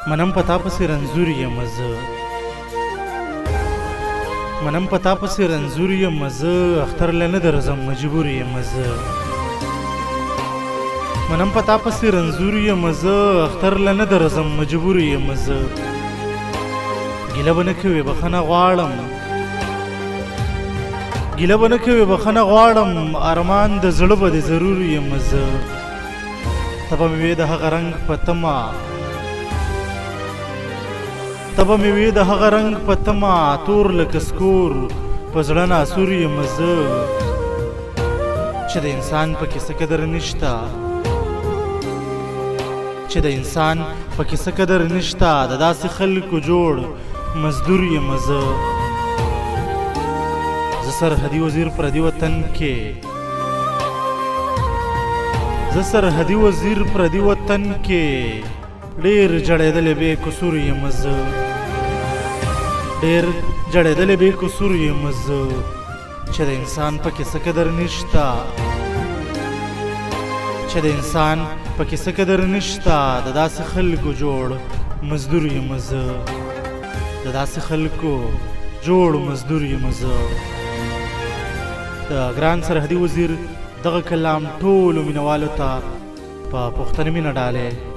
منم پتا پسې رنځور یم زه منم پتا پسې رنځور یم زه اختر له نه درځم مجبور یم زه منم پتا پسې رنځور یم زه اختر له نه درځم مجبور یم زه ګیله به نه کوې بخښنه غواړم ګیله به نه کوې بخښنه غواړم ارمان د زړه به دې ضرور یم زه ته به مې وې د هغه رنګ په تمه ته به مې وې د هغه رنګ په تمه تور لکه سکور په زړه ناسور یم زه چې د انسان پکې څه قدر نشته چې د انسان پکې څه قدر نشته د داسې خلکو جوړ مزدور یم زه زه سرحدي وزیر پردي وطن کې زه سرحدي وزیر پردي وطن کې ډېر جړېدلی بې قصور یم زه ډېر جړېدلی بې قصور یم زه چې د انسان پکې څه قدر نشته چې د انسان پکې څه قدر نشته د داسې خلکو جوړ مزدور یم زه د داسې خلکو جوړ مزدور یم زه د ګران سرحدي وزیر دغه کلام ټولو مینوالو ته په پښتنه مینه ډالۍ